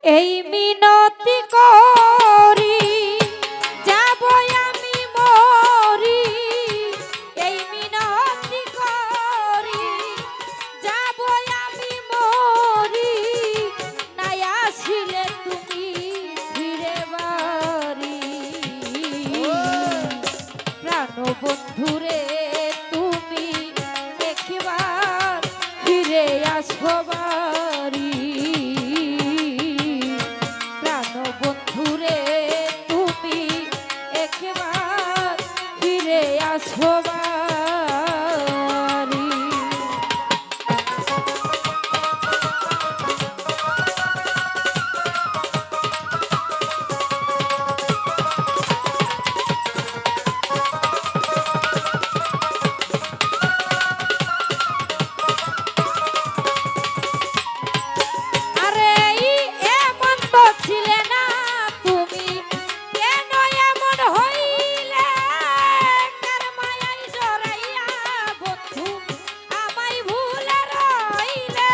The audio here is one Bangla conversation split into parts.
এই মিনতি করি যাব আমি মরি, এই মিনতি করি যাব আমি মরি, নাই আসিলে তুমি ফিরে বাড়ি। প্রাণ বন্ধুরে তুমি একবার ফিরে আসো বাড়ি। বন্ধুরে তুমি একবার ফিরে আসো বাড়ি। আরে এমন তো ছিলে না তুমি, কেন এমন হইলে? কার মায়ায় জড়াইয়া বন্ধু আমায় ভুলে রইলে।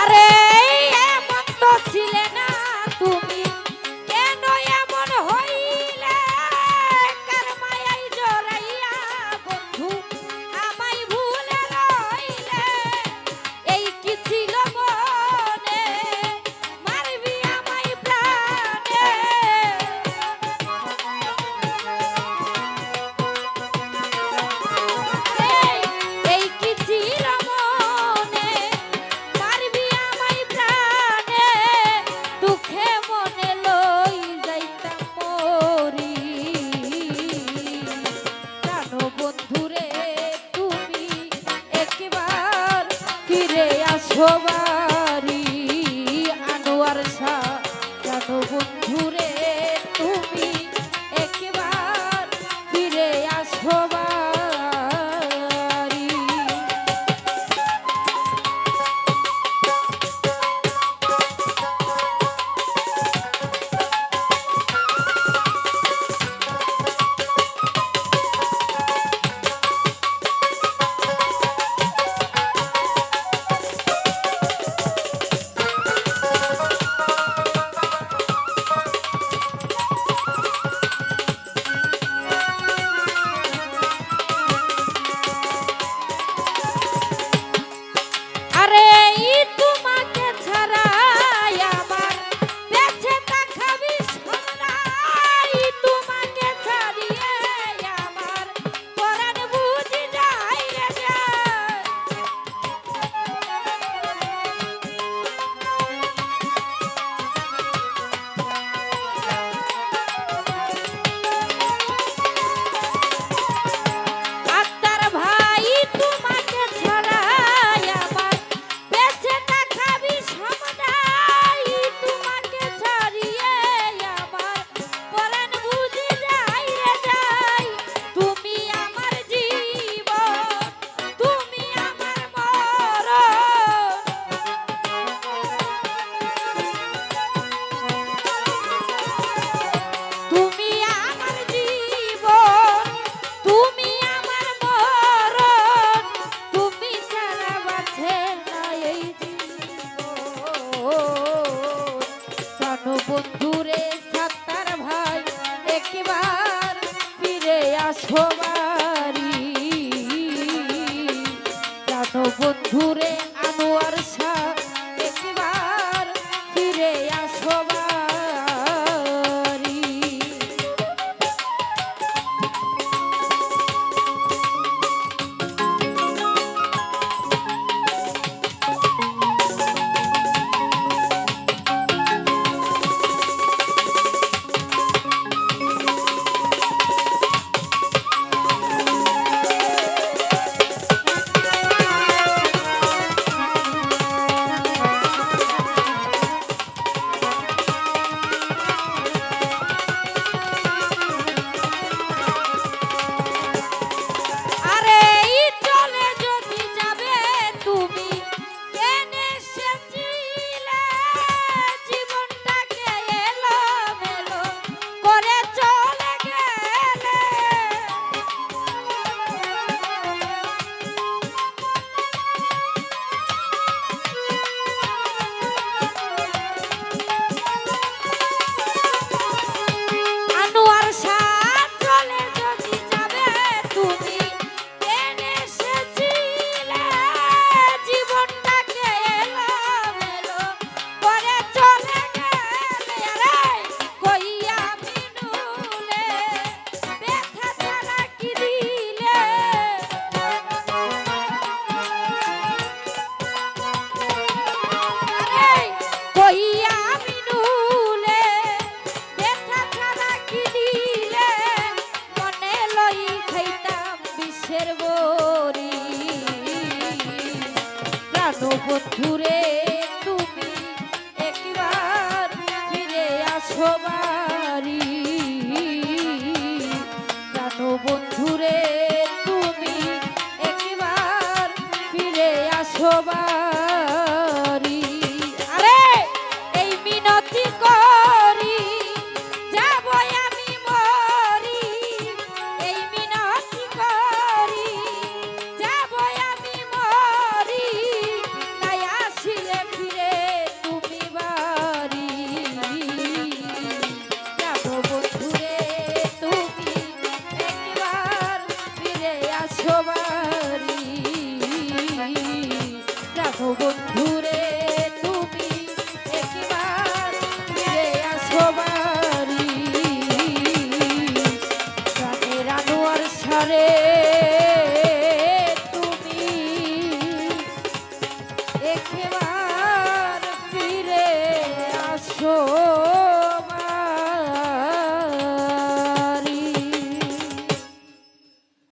আরে এমন তো ছিলে না তুমি, কেন এমন হইলে? কার মায়ায় জড়াইয়া বন্ধু আমায় ভুলে রইলে। এই কি ছিল মনে, মারবি আমায় প্রাণে? এই কি ছিল মনে, মারবি আমায় প্রাণে? দুঃখে মনে লই যাইতাম মরি। প্রাণ বন্ধুরে তুমি একবার ফিরে আসো বাড়ি। আনোয়ার শাহ প্রাণ বন্ধুরে তুমি একবার ফিরে আসো বাড়ি। আরে তোমাকে ছাড়াই আমার বেঁচে থাকা বিস্ময় নাই। তোমাকে ছাড়িয়ে আমার পরাণ বুঝি যায় রে যায়। আত্মার ভাই তোমাকে ছাড়াই আমার বেঁচে থাকা বিস্ময় নাই। তোমাকে ছাড়িয়ে আমার পরাণ বুঝি যায় রে যায়। তুমি আমার জীবন, তুমি আমার মরণ। তুমি আমার জীবন, তুমি আমার মরণ। তুমি ছাড়া বাঁচে না এই জীবন। প্রাণ বন্ধুরে সাত্তার ভাই একবার ফিরে আসো বাড়ি। প্রাণ বন্ধুরে আনোয়ার শাহ একবার ফিরে আসো বাড়ি। বন্ধুরে তুমি একবার ফিরে আসো বাড়ি প্রাণ বন্ধুরে তুমি একবার ফিরে আসো বাড়ি আরে এই মিনতি করি যাব আমি মরি এই মিনতি করি যাব আমি মরি তাই আসিলে ফিরে তুমি বাড়ি যাব বন্ধুরে তুমি একবার ফিরে আসো বাড়ি যাব বন্ধুরে তুমি একবার ফিরে আসো বাড়ি প্রাণের আনোয়ার সারে